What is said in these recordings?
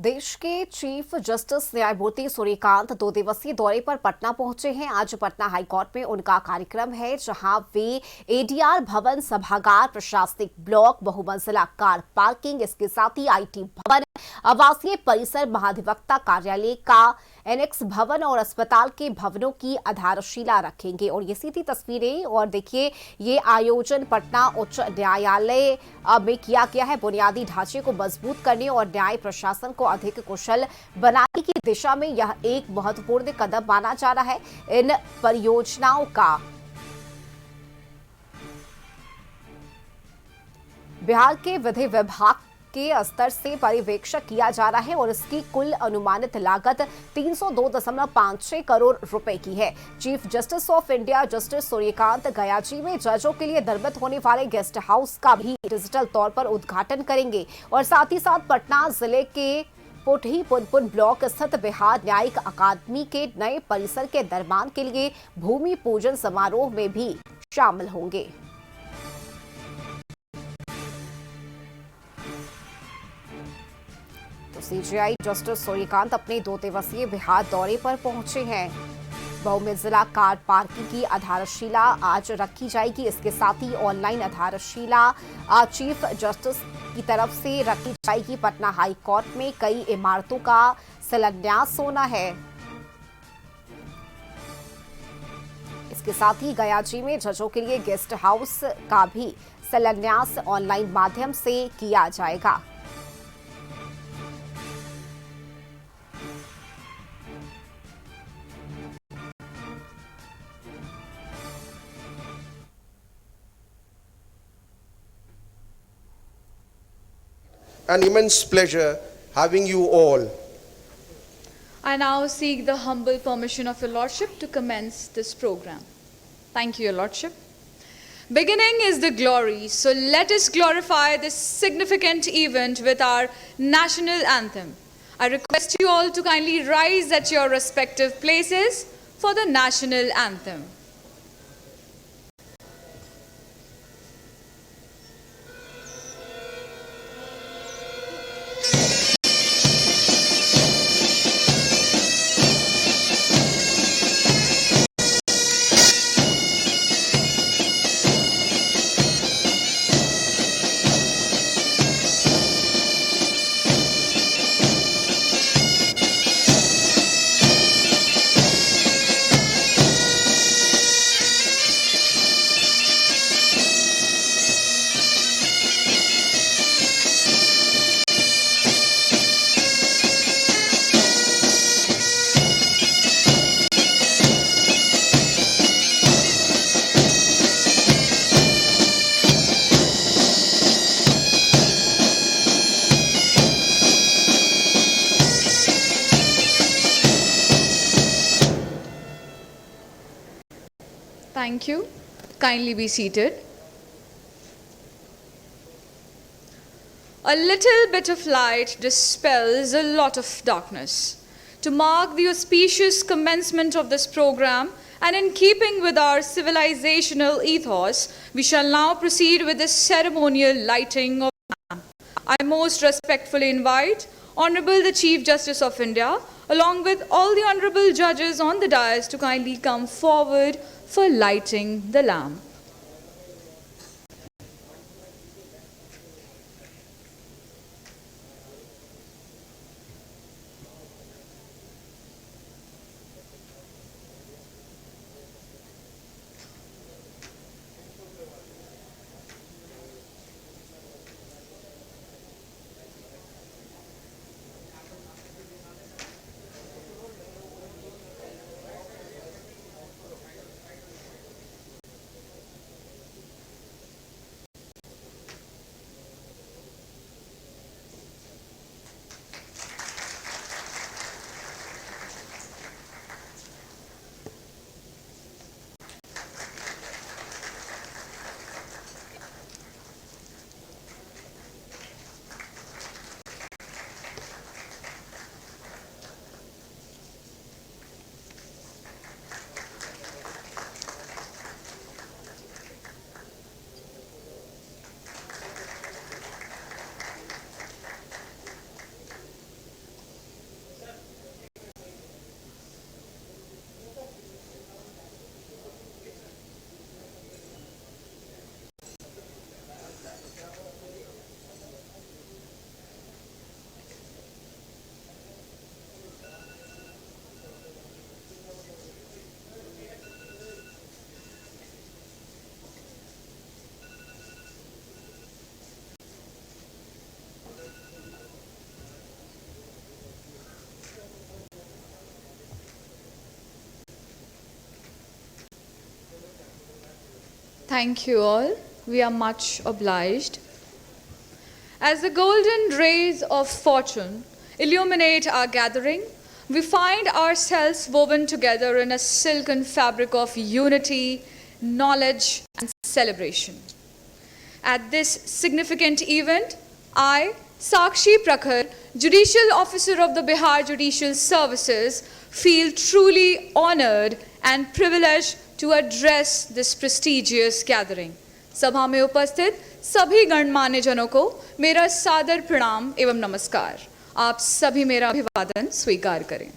देश के chief justice न्यायमूर्ति सूर्यकांत 2 दिवसीय दौरे पर पटना पहुंचे हैं। आज पटना हाईकोर्ट में उनका कार्यक्रम है, जहां वे एडीआर भवन, सभागार, प्रशासनिक ब्लॉक, बहुमंजिला कार पार्किंग, इसके साथ ही आईटी भवन, आवासीय परिसर, महाधिवक्ता कार्यालय का एनेक्स भवन और अस्पताल के भवनों की आधारशिला रखेंगे। और ये सीधी तस्वीरें, और देखिए ये आयोजन पटना उच्च न्यायालय में किया गया है। बुनियादी ढांचे को मजबूत करने और न्याय प्रशासन को अधिक कुशल बनाने की दिशा में यह एक महत्वपूर्ण कदम माना जा रहा है। इन परियोजनाओं का बिहार के विधि विभाग के स्तर से पर्यवेक्षण किया जा रहा है और इसकी कुल अनुमानित लागत 302.56 करोड़ रुपए की है। Chief justice of India justice Suryakant Gayaji में जजों के लिए निर्मित होने वाले गेस्ट हाउस का भी डिजिटल तौर पर उद्घाटन करेंगे और साथ ही साथ पटना जिले के पुटही पुनपुन ब्लॉक स्थित बिहार न्यायिक अकादमी के नए परिसर के निर्माण के लिए भूमि पूजन समारोह में भी शामिल होंगे। तो सीजेआई जस्टिस सूर्यकांत अपने 2 दिवसीय बिहार दौरे पर पहुंचे हैं। बहुमंजिला कार पार्किंग की आधारशिला आज रखी जाएगी। इसके साथ ही ऑनलाइन आधारशिला चीफ जस्टिस की तरफ से रखी जाएगी। पटना हाई कोर्ट में कई इमारतों का शिलान्यास होना है। इसके साथ ही गयाजी में जजों के लिए गेस्ट हाउस का भी शिलान्यास ऑनलाइन माध्यम से किया जाएगा। An immense pleasure having you all. I now seek the humble permission of Your Lordship to commence this program. Thank you, Your Lordship. Beginning is the glory, so let us glorify this significant event with our national anthem. I request you all to kindly rise at your respective places for the national anthem. Thank you. Kindly be seated. A little bit of light dispels a lot of darkness. To mark the auspicious commencement of this program, and in keeping with our civilizational ethos, we shall now proceed with the ceremonial lighting of the lamp. I most respectfully invite Honorable the Chief Justice of India, along with all the honorable judges on the dais, to kindly come forward for lighting the lamp. Thank you all. We are much obliged. As the golden rays of fortune illuminate our gathering, we find ourselves woven together in a silken fabric of unity, knowledge, and celebration. At this significant event, I, Sakshi Prakhar, Judicial Officer of the Bihar Judicial Services, feel truly honored and privileged to address this prestigious gathering. सभा में उपस्थित सभी गणमान्य जनों को मेरा सादर प्रणाम एवं नमस्कार. आप सभी मेरा अभिवादन स्वीकार करें.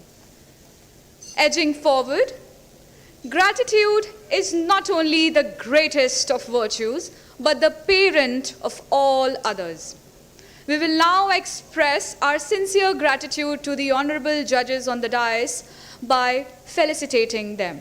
Edging forward, gratitude is not only the greatest of virtues, but the parent of all others. We will now express our sincere gratitude to the honorable judges on the dais by felicitating them.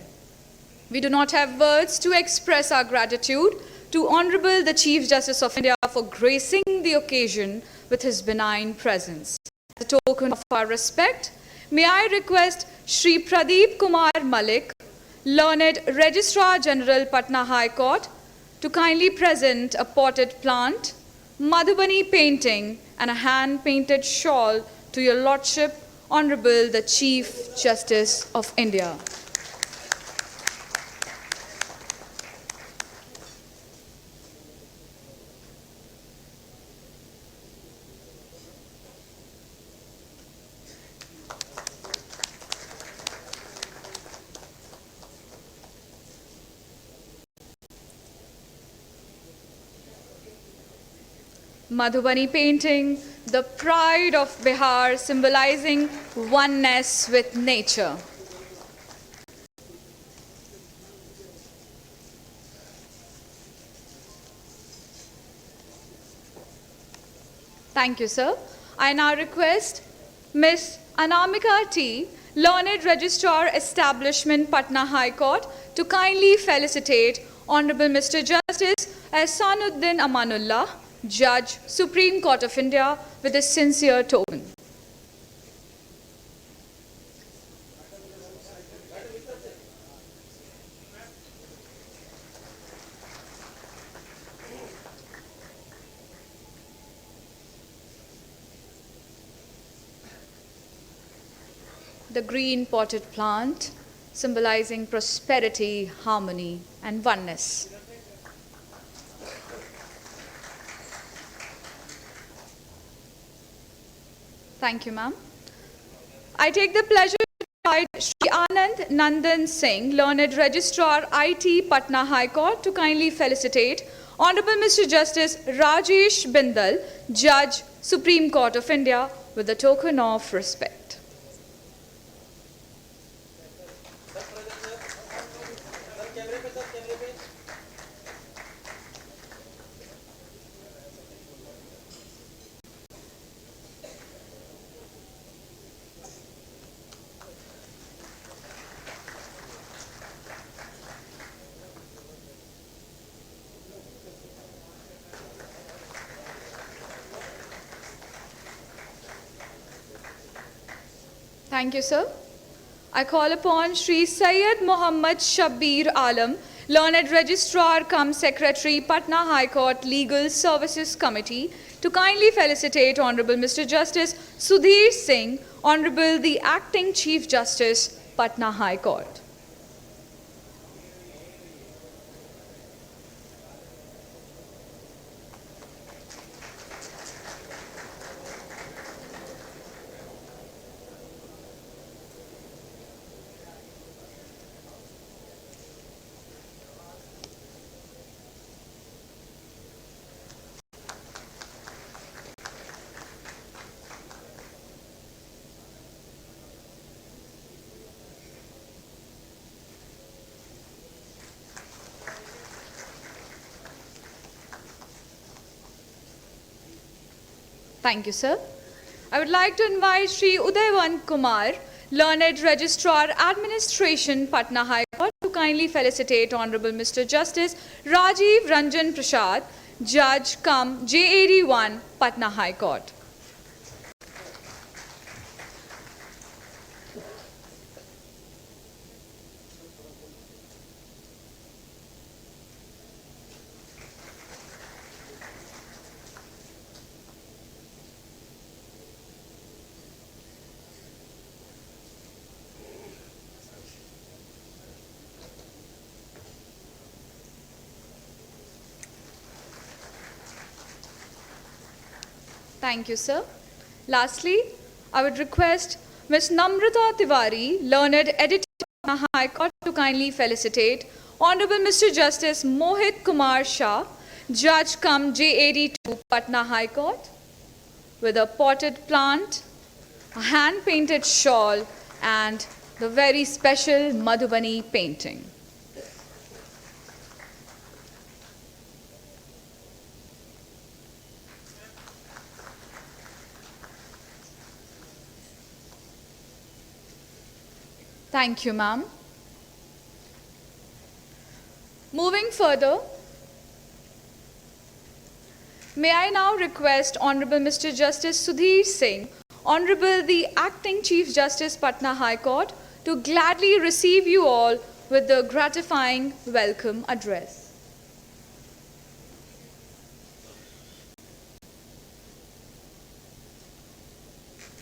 We do not have words to express our gratitude to Honorable the Chief Justice of India for gracing the occasion with his benign presence. As a token of our respect, may I request Shri Pradeep Kumar Malik, Learned Registrar General, Patna High Court, to kindly present a potted plant, Madhubani painting, and a hand-painted shawl to Your Lordship, Honorable the Chief Justice of India. Madhubani painting, the pride of Bihar, symbolizing oneness with nature. Thank you, sir. I now request Ms. Anamika T., Learned Registrar Establishment, Patna High Court, to kindly felicitate Honorable Mr. Justice Ehsanuddin Amanullah, Judge, Supreme Court of India, with a sincere token. The green potted plant, symbolizing prosperity, harmony, and oneness. Thank you, ma'am. I take the pleasure to invite Shri Anand Nandan Singh, Learned Registrar, IT, Patna High Court, to kindly felicitate Honorable Mr. Justice Rajesh Bindal, Judge, Supreme Court of India, with a token of respect. Thank you, sir. I call upon Shri Syed Muhammad Shabbir Alam, Learned Registrar cum Secretary, Patna High Court Legal Services Committee, to kindly felicitate Honorable Mr. Justice Sudhir Singh, Honorable the Acting Chief Justice, Patna High Court. Thank you, sir. I would like to invite Shri Udayvant Kumar, Learned Registrar Administration, Patna High Court, to kindly felicitate Honorable Mr. Justice Rajiv Ranjan Prasad, Judge cum JAD 1, Patna High Court. Thank you, sir. Lastly, I would request Ms. Namrata Tiwari, learned editor of the High Court, to kindly felicitate Honorable Mr. Justice Mohit Kumar Shah, Judge cum JAD2, Patna High Court, with a potted plant, a hand-painted shawl, and the very special Madhubani painting. Thank you, ma'am. Moving further, may I now request Honorable Mr. Justice Sudhir Singh, Honorable the Acting Chief Justice Patna High Court, to gladly receive you all with the gratifying welcome address.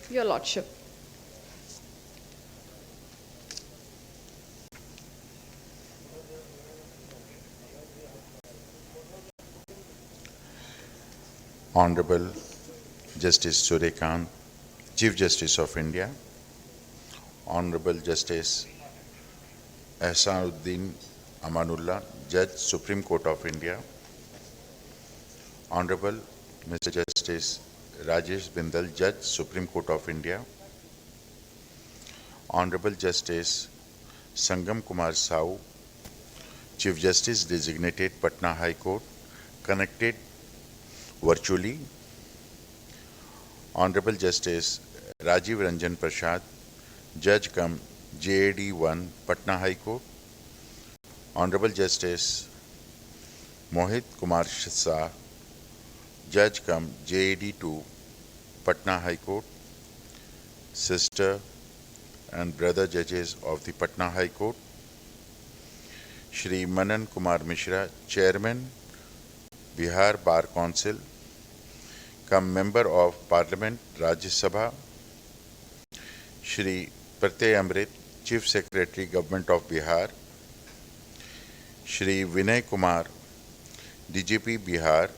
Your Lordship. Honorable Justice Suryakant, Chief Justice of India, Honorable Justice Ehsanuddin Amanullah, Judge, Supreme Court of India, Honorable Mr. Justice Rajesh Bindal, Judge, Supreme Court of India, Honorable Justice Sangam Kumar Sau, Chief Justice Designated, Patna High Court, connected virtually, Honorable Justice Rajiv Ranjan Prasad, Judge cum JAD1, Patna High Court, Honorable Justice Mohit Kumar Shah, Judge cum JAD2, Patna High Court, sister and brother judges of the Patna High Court, Shri Manan Kumar Mishra, Chairman, Bihar Bar Council, cum Member of Parliament, Rajya Sabha, Shri Pratyay Amrit, Chief Secretary, Government of Bihar, Shri Vinay Kumar, DGP Bihar,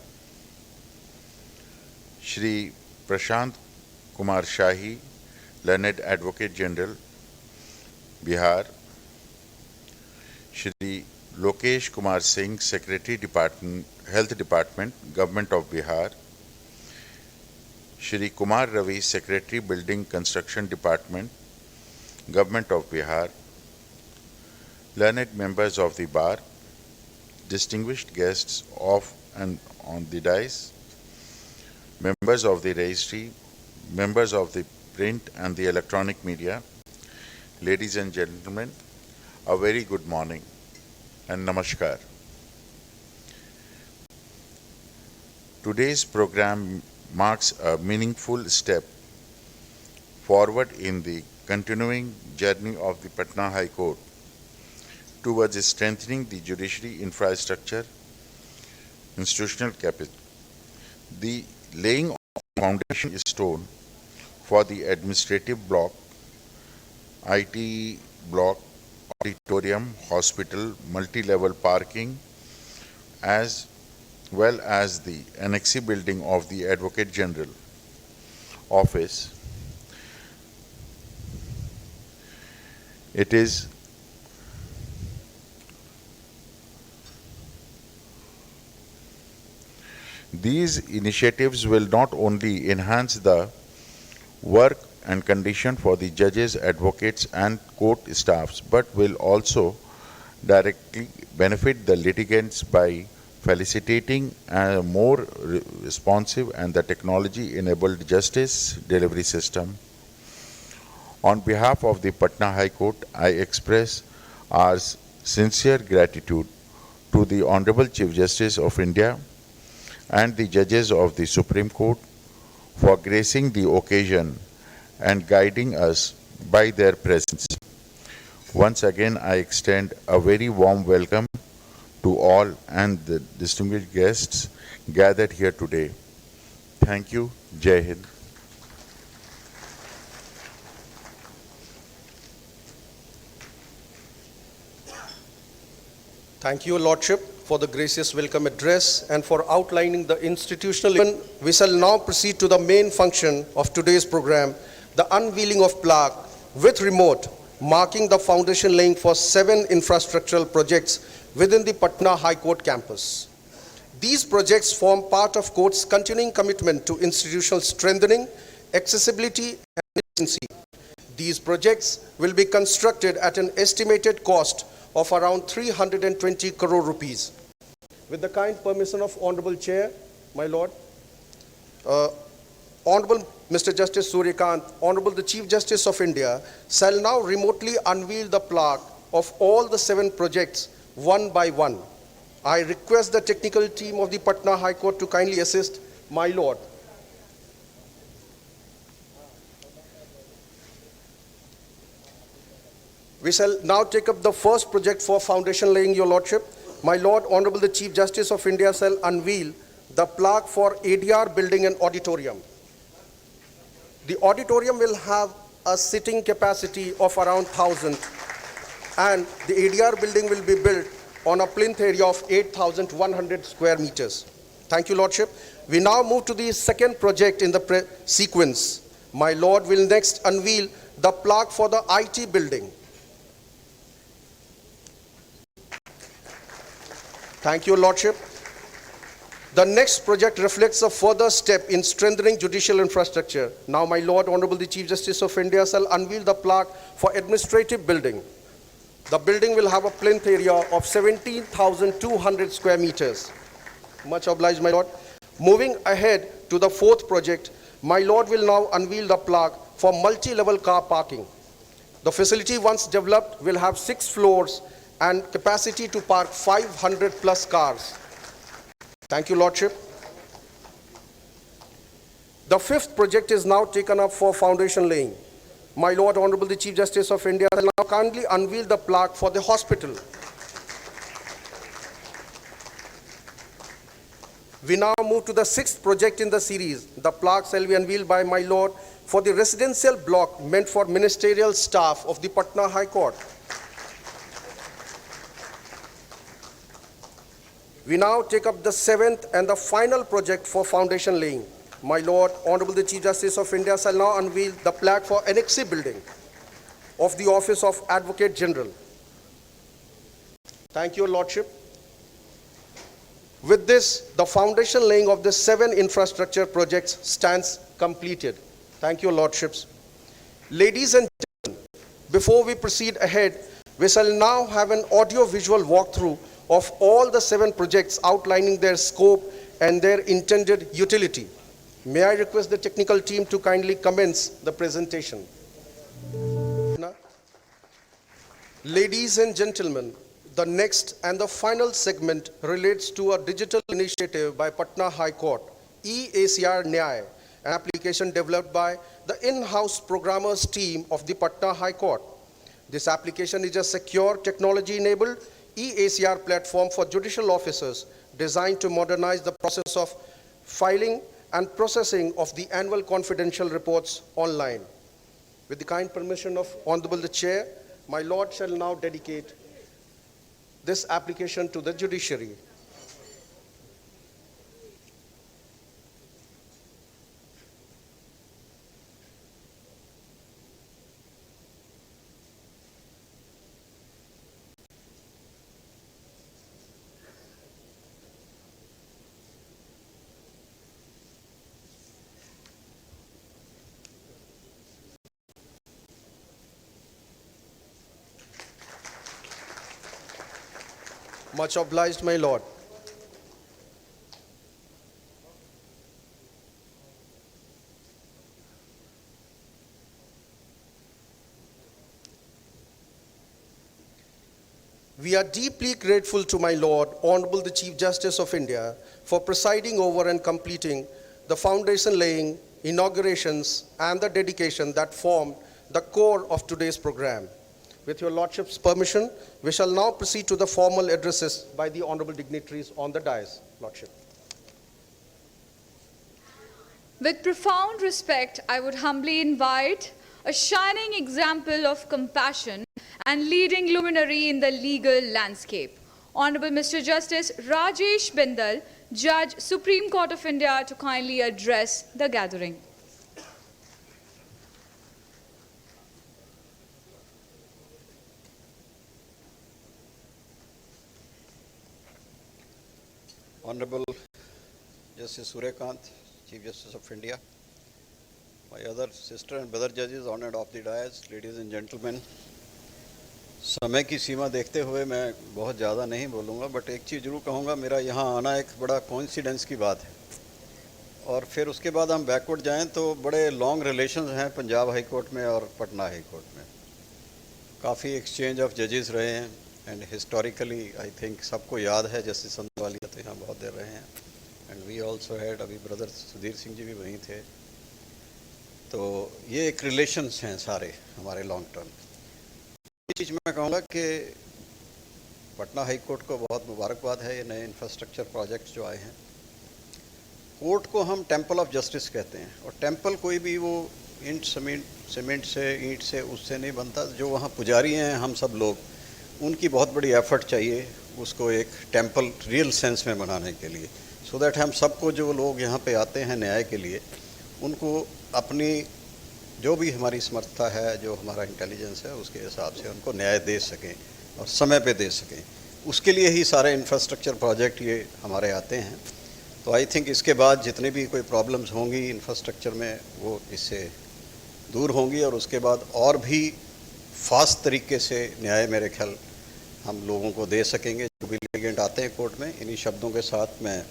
Shri Prashant Kumar Shahi, Learned Advocate General, Bihar, Shri Lokesh Kumar Singh, Secretary Department, Health Department, Government of Bihar, Shri Kumar Ravi, Secretary Building Construction Department, Government of Bihar, learned members of the bar, distinguished guests of and on the dais, members of the registry, members of the print and the electronic media, ladies and gentlemen, a very good morning and namaskar. Today's program marks a meaningful step forward in the continuing journey of the Patna High Court towards strengthening the judiciary infrastructure, institutional capacity. The laying of the foundation stone for the administrative block, IT block, auditorium, hospital, multi-level parking, as well as the annexe building of the Advocate General Office. These initiatives will not only enhance the work and condition for the judges, advocates and court staffs, but will also directly benefit the litigants by facilitating a more responsive and the technology-enabled justice delivery system. On behalf of the Patna High Court, I express our sincere gratitude to the Honorable Chief Justice of India and the judges of the Supreme Court for gracing the occasion and guiding us by their presence. Once again, I extend a very warm welcome to all and the distinguished guests gathered here today. Thank you. Jai Hind. Thank you, Lordship. for the gracious welcome address and for outlining the institutional. We shall now proceed to the main function of today's program, the unveiling of plaque with remote, marking the foundation laying for 7 infrastructural projects within the Patna High Court campus. These projects form part of court's continuing commitment to institutional strengthening, accessibility, and efficiency. These projects will be constructed at an estimated cost of around 320 crore rupees. With the kind permission of Honorable Chair, my Lord, Honorable Mr. Justice Suryakant, Honorable the Chief Justice of India, shall now remotely unveil the plaque of all the 7 projects one by one. I request the technical team of the Patna High Court to kindly assist my Lord. We shall now take up the first project for foundation laying, Your Lordship. My Lord, Honorable the Chief Justice of India shall unveil the plaque for ADR building and auditorium. The auditorium will have a sitting capacity of around 1,000 and the ADR building will be built on a plinth area of 8,100 square meters. Thank you, Lordship. We now move to the second project in the sequence. My Lord will next unveil the plaque for the IT building. Thank you, Lordship. The next project reflects a further step in strengthening judicial infrastructure. Now, my Lord, Honorable the Chief Justice of India shall unveil the plaque for administrative building. The building will have a plinth area of 17,200 square meters. Much obliged, my Lord. Moving ahead to the fourth project, my Lord will now unveil the plaque for multi-level car parking. The facility, once developed, will have 6 floors and capacity to park 500 plus cars. Thank you, Lordship. The fifth project is now taken up for foundation laying. My Lord, Honorable the Chief Justice of India will now kindly unveil the plaque for the hospital. We now move to the sixth project in the series. The plaque shall be unveiled by my Lord for the residential block meant for ministerial staff of the Patna High Court. We now take up the seventh and the final project for foundation laying. My Lord, Honorable the Chief Justice of India shall now unveil the plaque for Annexi building of the Office of Advocate General. Thank you, Lordship. With this, the foundation laying of the 7 infrastructure projects stands completed. Thank you, Lordships. Ladies and gentlemen, before we proceed ahead, we shall now have an audio-visual walkthrough of all the 7 projects outlining their scope and their intended utility. May I request the technical team to kindly commence the presentation. Ladies and gentlemen, the next and the final segment relates to a digital initiative by Patna High Court, eACR Nyay, an application developed by the in-house programmers team of the Patna High Court. This application is a secure, technology-enabled eACR platform for judicial officers designed to modernize the process of filing and processing of the annual confidential reports online. With the kind permission of Honorable the Chair, my Lord shall now dedicate this application to the judiciary. Much obliged, my Lord. We are deeply grateful to my Lord, Honorable the Chief Justice of India, for presiding over and completing the foundation laying, inaugurations, and the dedication that formed the core of today's program. With your Lordship's permission, we shall now proceed to the formal addresses by the honorable dignitaries on the dais, Lordship. With profound respect, I would humbly invite a shining example of compassion and leading luminary in the legal landscape, Honorable Mr. Justice Rajesh Bindal, Judge, Supreme Court of India, to kindly address the gathering. Honorable Justice Suryakant, Chief Justice of India, my other sister and brother judges honored of the dais, ladies and gentlemen, समय की सीमा देखते हुए मैं बहुत ज़्यादा नहीं बोलूँगा, but एक चीज़ जरूर कहूँगा, मेरा यहाँ आना एक बड़ा कोइंसिडेंस की बात है। और फिर उसके बाद हम बैकवर्ड जाएं तो बड़े लॉन्ग रिलेशंस हैं पंजाब हाई कोर्ट में और पटना हाई कोर्ट में। काफ़ी एक्सचेंज ऑफ जजेस रहे हैं एंड हिस्टोरिकली आई थिंक सबको याद है जस्टिस संधवालिया तो यहाँ बहुत देर रहे हैं एंड वी ऑल्सो हैड, अभी ब्रदर सुधीर सिंह जी भी वहीं थे। तो ये एक रिलेशंस हैं सारे हमारे लॉन्ग टर्म। ये चीज़ मैं कहूँगा कि पटना हाई कोर्ट को बहुत मुबारकबाद है, ये नए इंफ्रास्ट्रक्चर प्रोजेक्ट्स जो आए हैं। कोर्ट को हम टेम्पल ऑफ जस्टिस कहते हैं और टेम्पल कोई भी वो ईंट सीमेंट से ईंट से उससे नहीं बनता। जो वहाँ पुजारी हैं हम सब लोग, उनकी बहुत बड़ी एफर्ट चाहिए उसको एक टेम्पल रियल सेंस में बनाने के लिए, सो दैट हम सबको जो लोग यहाँ पे आते हैं न्याय के लिए, उनको अपनी जो भी हमारी समर्थता है, जो हमारा इंटेलिजेंस है, उसके हिसाब से उनको न्याय दे सकें और समय पे दे सकें। उसके लिए ही सारे इंफ्रास्ट्रक्चर प्रोजेक्ट ये हमारे आते हैं। तो आई थिंक इसके बाद जितनी भी कोई प्रॉब्लम्स होंगी इंफ्रास्ट्रक्चर में वो इससे दूर होंगी और उसके बाद और भी फास्ट तरीके से न्याय मेरे ख्याल हम लोगों को दे सकेंगे जो भी लिटिगेंट आते हैं कोर्ट में। इन्हीं शब्दों के साथ मैं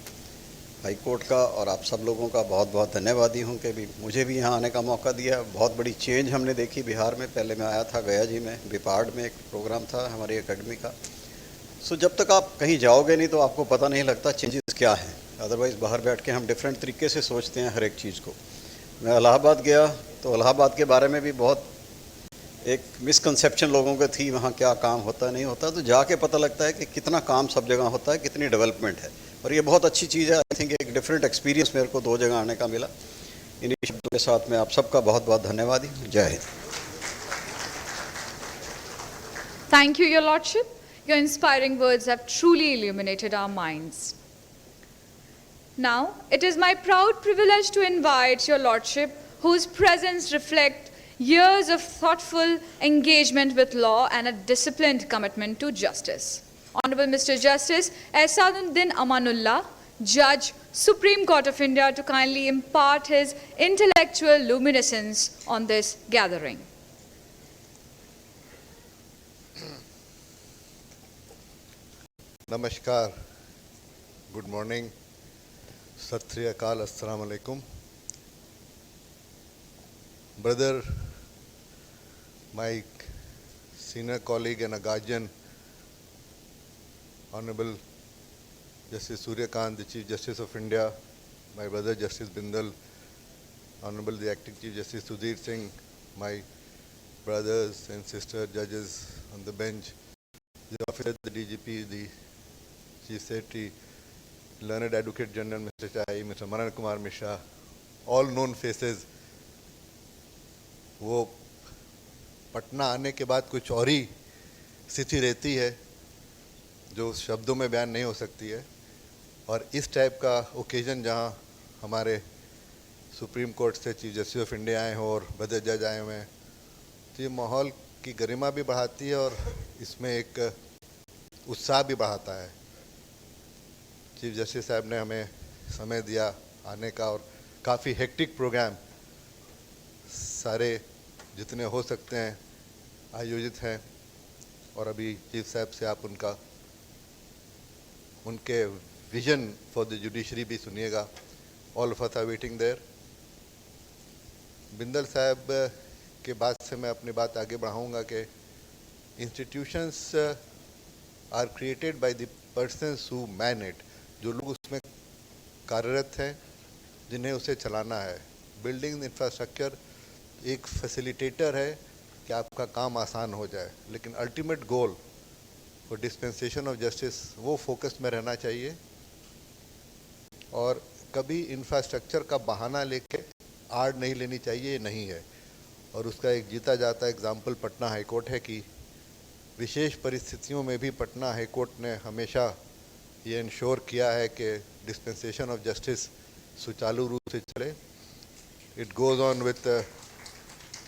हाई कोर्ट का और आप सब लोगों का बहुत बहुत धन्यवादी हूं कि भी मुझे भी यहाँ आने का मौका दिया। बहुत बड़ी चेंज हमने देखी बिहार में। पहले मैं आया था गया जी में, बिपाड़ में एक प्रोग्राम था हमारी एकेडमी का। सो जब तक आप कहीं जाओगे नहीं तो आपको पता नहीं लगता चेंजेस क्या हैं। अदरवाइज़ बाहर बैठ के हम डिफरेंट तरीके से सोचते हैं हर एक चीज़ को। मैं इलाहाबाद गया तो इलाहाबाद के बारे में भी बहुत एक मिसकंसेप्शन लोगों को थी, वहाँ क्या काम होता नहीं होता। तो जाके पता लगता है कि कितना काम सब जगह होता है, कितनी डेवलपमेंट है और ये बहुत अच्छी चीज़ है। आई थिंक एक डिफरेंट एक्सपीरियंस मेरे को 2 जगह आने का मिला। इन्हीं शब्दों के साथ मैं आप सबका बहुत बहुत धन्यवादी। जय Hind. Thank you, Your Lordship. Your inspiring words have truly illuminated our minds. Now, it is my proud privilege to invite Your Lordship, whose presence reflects years of thoughtful engagement with law and a disciplined commitment to justice. Honorable Mr. Justice Ehsanuddin Amanullah, Judge, Supreme Court of India, to kindly impart his intellectual luminescence on this gathering. Namaskar, good morning, Sat Sri Akal, Assalamu Alaikum. Brother, my senior colleague and a guardian, Honorable Justice Suryakant, the Chief Justice of India, my brother Justice Bindal, Honorable the Acting Chief Justice Sudhir Singh, my brothers and sister judges on the bench, the officer, the DGP, the Chief Secretary, Learned Advocate General Mr. Chai, Mr. Manan Kumar Mishra, all known faces. वो पटना आने के बाद कुछ और ही स्थिति रहती है जो शब्दों में बयान नहीं हो सकती है। और इस टाइप का ओकेजन जहाँ हमारे सुप्रीम कोर्ट से चीफ जस्टिस ऑफ इंडिया आए हों और बड़े जज आए हुए हैं, तो ये माहौल की गरिमा भी बढ़ाती है और इसमें एक उत्साह भी बढ़ाता है। चीफ जस्टिस साहब ने हमें समय दिया आने का और काफ़ी हेक्टिक प्रोग्राम सारे जितने हो सकते हैं आयोजित हैं। और अभी चीफ साहब से आप उनके विजन फॉर द जुडिशरी भी सुनिएगा। All of us are waiting there. Bindal साहब के बाद से मैं अपनी बात आगे बढ़ाऊंगा कि institutions are created by the persons who man it, जो लोग उसमें कार्यरत हैं, जिन्हें उसे चलाना है। बिल्डिंग इंफ्रास्ट्रक्चर एक फैसिलिटेटर है कि आपका काम आसान हो जाए, लेकिन ultimate goal for dispensation of justice वो फोकस में रहना चाहिए। और कभी इंफ्रास्ट्रक्चर का बहाना लेके आड़ नहीं लेनी चाहिए, ये नहीं है। और उसका एक जीता जाता एग्जाम्पल पटना हाई कोर्ट है कि विशेष परिस्थितियों में भी पटना हाई कोर्ट ने हमेशा ये इंश्योर किया है कि डिस्पेंसेशन ऑफ जस्टिस सुचारू रूप से चले. It goes on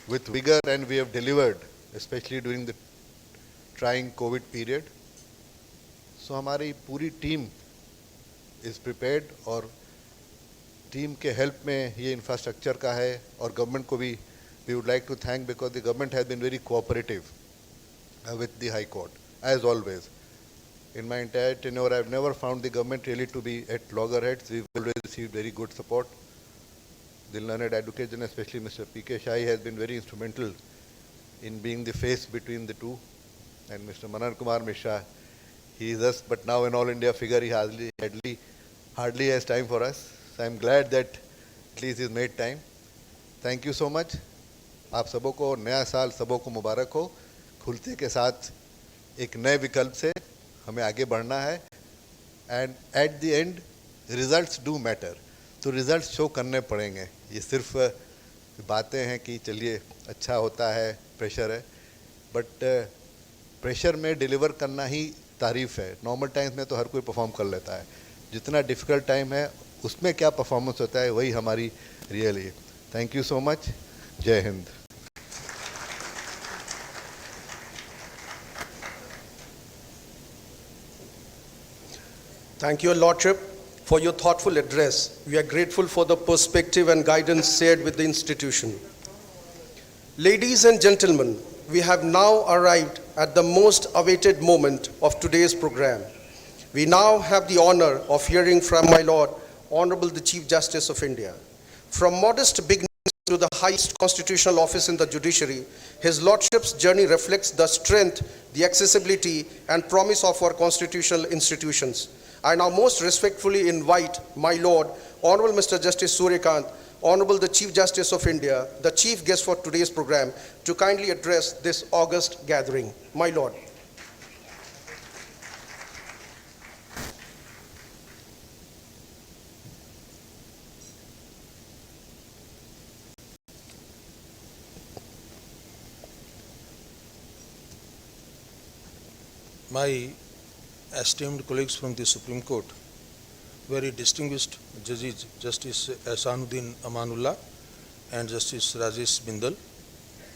with vigor and we have delivered, especially during the trying COVID period. So हमारी पूरी टीम is prepared और टीम के हेल्प में ये इंफ्रास्ट्रक्चर का है और गवर्नमेंट को भी we would like to thank because the government has been very cooperative with the High Court, as always. In my entire tenure, I have never found the government really to be at loggerheads. We've always received very good support. The learned advocate general, especially Mr. P.K. Shai, has been very instrumental in being the face between the two. And Mr. Manan Kumar Mishra, he is us, but now an all India figure, he hardly has time for us. So I'm glad that at least he's made time. Thank you so much. आप सबों को नया साल सबों को मुबारक हो. खुलते के साथ एक नए विकल्प से हमें आगे बढ़ना है. And at the end results do matter. तो रिजल्ट्स शो करने पड़ेंगे. ये सिर्फ बातें हैं कि चलिए अच्छा होता है, प्रेशर है, बट प्रेशर में डिलीवर करना ही तारीफ है. नॉर्मल टाइम्स में तो हर कोई परफॉर्म कर लेता है. जितना डिफ़िकल्ट टाइम है उसमें क्या परफॉर्मेंस होता है वही हमारी रियल है. Thank you so much. जय Hind. Thank you, Your Lordship, for your thoughtful address. We are grateful for the perspective and guidance shared with the institution. Ladies and gentlemen, we have now arrived at the most awaited moment of today's program. We now have the honor of hearing from my Lord, Honorable the Chief Justice of India. From modest beginnings to the highest constitutional office in the judiciary, His Lordship's journey reflects the strength, the accessibility, and promise of our constitutional institutions. I now most respectfully invite my Lord, Honorable Mr. Justice Suryakant, Honorable the Chief Justice of India, the chief guest for today's program, to kindly address this august gathering. My Lord. My esteemed colleagues from the Supreme Court, very distinguished judges, Justice Ehsanuddin Amanullah and Justice Rajesh Bindal,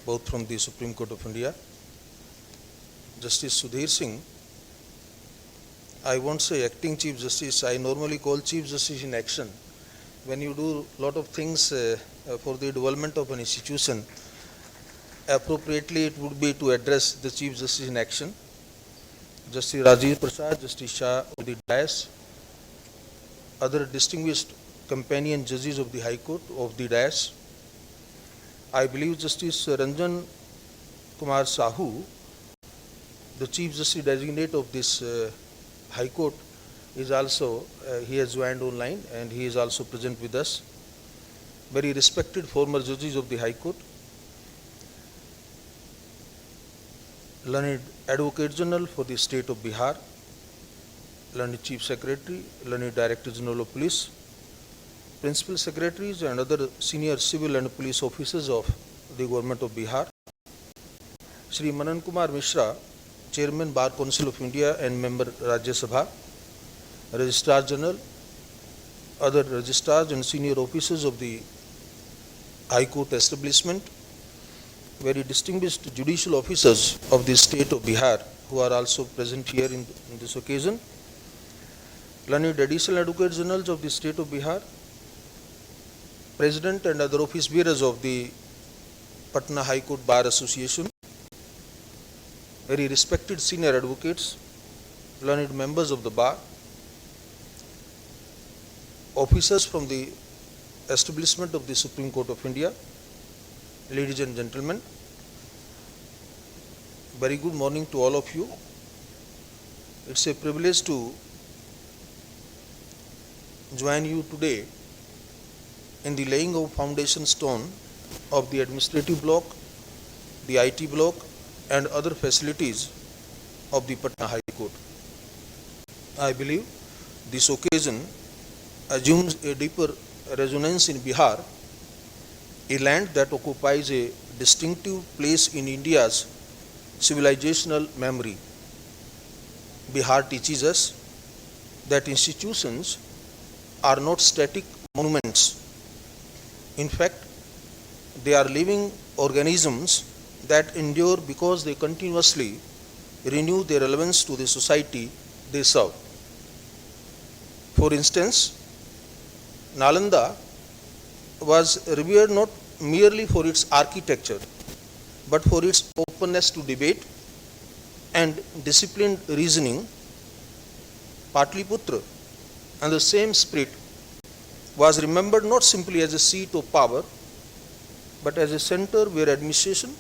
both from the Supreme Court of India. Justice Sudhir Singh, I won't say acting Chief Justice, I normally call Chief Justice in action. When you do a lot of things for the development of an institution, appropriately it would be to address the Chief Justice in action. Justice Rajiv Prasad, Justice Shah of the dais, other distinguished companion judges of the High Court of the dais. I believe Justice Ranjan Kumar Sahu, the Chief Justice Designate of this High Court, is also, he has joined online and he is also present with us. Very respected former judges of the High Court. Learned Advocate General for the State of Bihar, Learned Chief Secretary, Learned Director General of Police, Principal Secretaries and other senior civil and police officers of the Government of Bihar, Shri Manan Kumar Mishra, Chairman Bar Council of India and Member Rajya Sabha, Registrar General, other registrars and senior officers of the High Court establishment, very distinguished judicial officers of the state of Bihar who are also present here in this occasion, learned additional advocate generals of the state of Bihar, President and other office bearers of the Patna High Court Bar Association, very respected senior advocates, learned members of the bar, officers from the establishment of the Supreme Court of India, ladies and gentlemen, very good morning to all of you. It's a privilege to join you today in the laying of foundation stone of the administrative block, the IT block and other facilities of the Patna High Court. I believe this occasion assumes a deeper resonance in Bihar, a land that occupies a distinctive place in India's civilizational memory. Bihar teaches us that institutions are not static monuments. In fact, they are living organisms that endure because they continuously renew their relevance to the society they serve. For instance, Nalanda was revered not merely for its architecture, but for its openness to debate and disciplined reasoning. Patliputra, and the same spirit, was remembered not simply as a seat of power, but as a center where administration,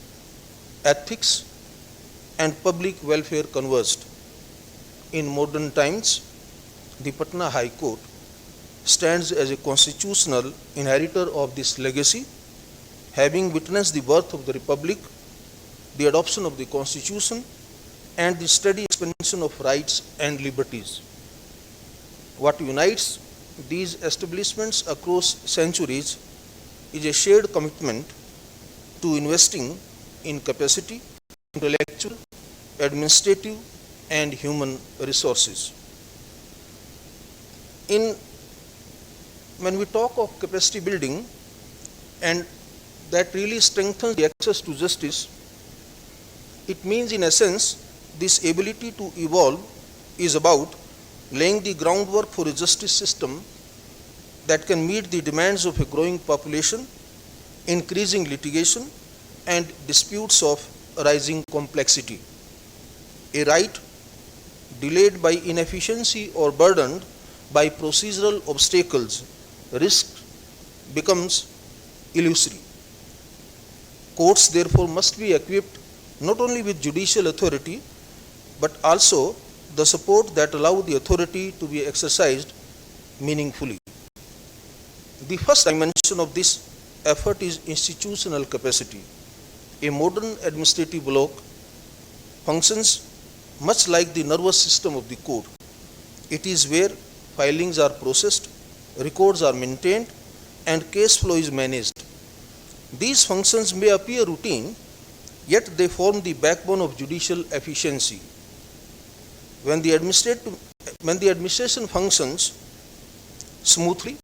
ethics, and public welfare converged. In modern times, the Patna High Court stands as a constitutional inheritor of this legacy, having witnessed the birth of the Republic, the adoption of the Constitution, and the steady expansion of rights and liberties. What unites these establishments across centuries is a shared commitment to investing in capacity, intellectual, administrative, and human resources. When we talk of capacity building, and that really strengthens the access to justice, it means in essence this ability to evolve is about laying the groundwork for a justice system that can meet the demands of a growing population, increasing litigation, and disputes of rising complexity. A right delayed by inefficiency or burdened by procedural obstacles becomes illusory. Courts therefore must be equipped not only with judicial authority, but also the support that allow the authority to be exercised meaningfully. The first dimension of this effort is institutional capacity. A modern administrative block functions much like the nervous system of the court. It is where filings are processed, records are maintained, and case flow is managed. These functions may appear routine, yet they form the backbone of judicial efficiency. When the administration functions smoothly,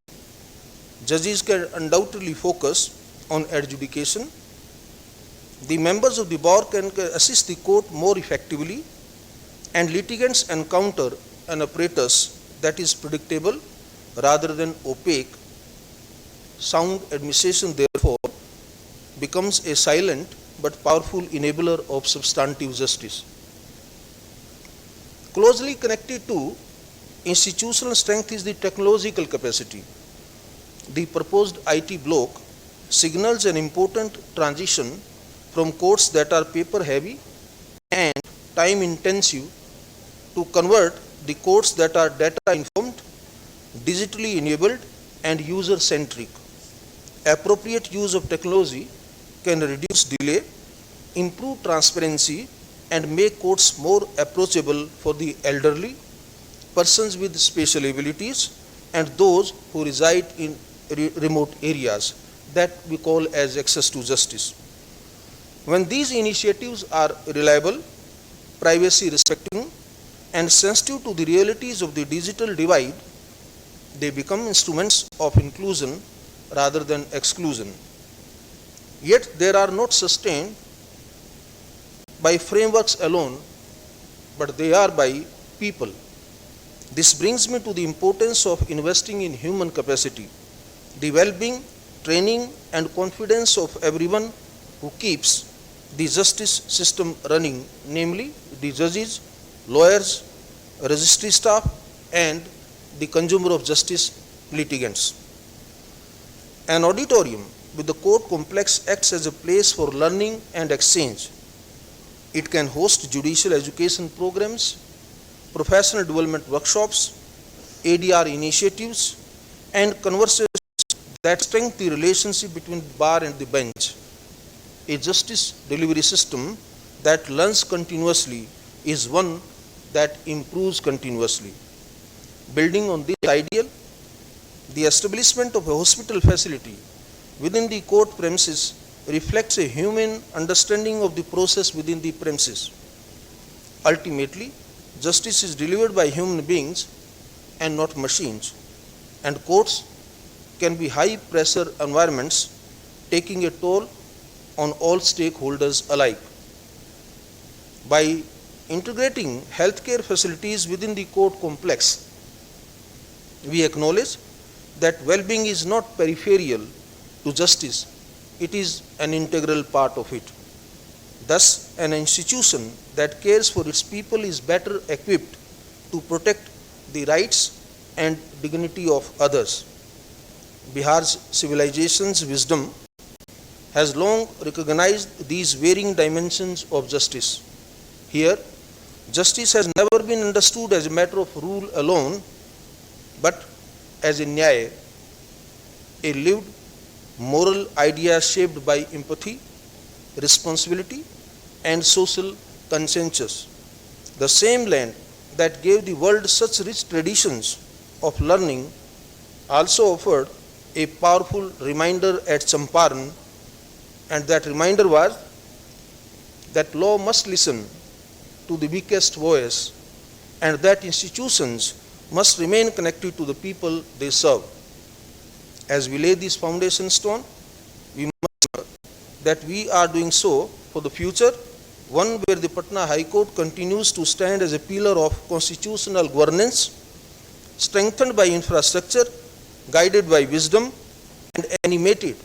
judges can undoubtedly focus on adjudication. The members of the bar can assist the court more effectively, and litigants encounter an apparatus that is predictable rather than opaque. Sound administration, therefore, becomes a silent but powerful enabler of substantive justice. Closely connected to institutional strength is the technological capacity. The proposed IT block signals an important transition from courts that are paper heavy and time intensive to convert the courts that are data informed, digitally enabled, and user centric. Appropriate use of technology can reduce delay, improve transparency, and make courts more approachable for the elderly, persons with special abilities, and those who reside in remote areas that we call as access to justice. When these initiatives are reliable, privacy respecting, and sensitive to the realities of the digital divide, they become instruments of inclusion rather than exclusion. Yet they are not sustained by frameworks alone, but they are by people. This brings me to the importance of investing in human capacity, the well-being, training, and confidence of everyone who keeps the justice system running, namely the judges, lawyers, registry staff, and the consumer of justice litigants. An auditorium with the court complex acts as a place for learning and exchange. It can host judicial education programs, professional development workshops, ADR initiatives, and conversations that strengthen the relationship between the bar and the bench. A justice delivery system that learns continuously is one that improves continuously. Building on this ideal, the establishment of a hospital facility within the court premises reflects a human understanding of the process within the premises. Ultimately, justice is delivered by human beings and not machines, and courts can be high-pressure environments taking a toll on all stakeholders alike. By integrating healthcare facilities within the court complex, we acknowledge that well-being is not peripheral to justice, it is an integral part of it. Thus, an institution that cares for its people is better equipped to protect the rights and dignity of others. Bihar's civilization's wisdom has long recognized these varying dimensions of justice. Here, justice has never been understood as a matter of rule alone, but as a nyaya, a lived moral idea shaped by empathy, responsibility, and social consensus. The same land that gave the world such rich traditions of learning also offered a powerful reminder at Champaran, and that reminder was that law must listen to the weakest voice and that institutions must remain connected to the people they serve. As we lay this foundation stone, we must ensure that we are doing so for the future, one where the Patna High Court continues to stand as a pillar of constitutional governance, strengthened by infrastructure, guided by wisdom, and animated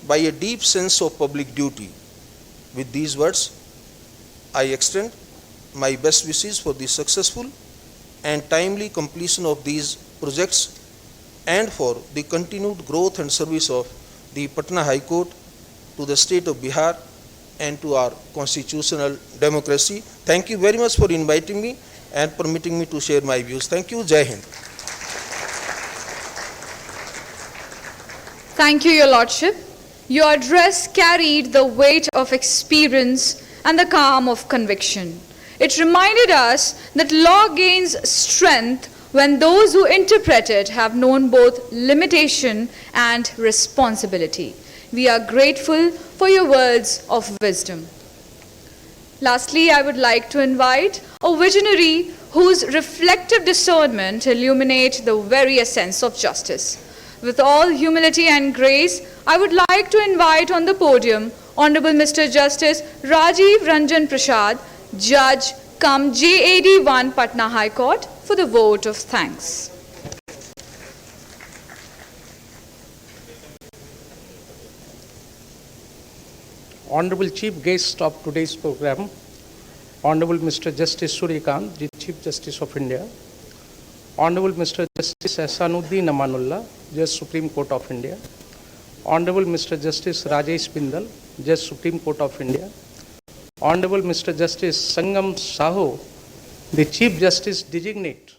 by a deep sense of public duty. With these words, I extend my best wishes for the successful and timely completion of these projects and for the continued growth and service of the Patna High Court to the state of Bihar and to our constitutional democracy. Thank you very much for inviting me and permitting me to share my views. Thank you. Jai Hind. Thank you, Your Lordship. Your address carried the weight of experience and the calm of conviction. It reminded us that law gains strength when those who interpret it have known both limitation and responsibility. We are grateful for your words of wisdom. Lastly, I would like to invite a visionary whose reflective discernment illuminates the very essence of justice. With all humility and grace, I would like to invite on the podium Honorable Mr. Justice Rajiv Ranjan Prasad, Judge cum JAD 1 Patna High Court, for the vote of thanks. Honorable Chief Guest of today's program, Honorable Mr. Justice Suryakant, the Chief Justice of India, Honorable Mr. Justice Ehsanuddin Amanullah, Judge Supreme Court of India, Honorable Mr. Justice Rajesh Bindal, Judge Supreme Court of India, Honorable Mr. Justice Sangam Sahu, the Chief Justice Designate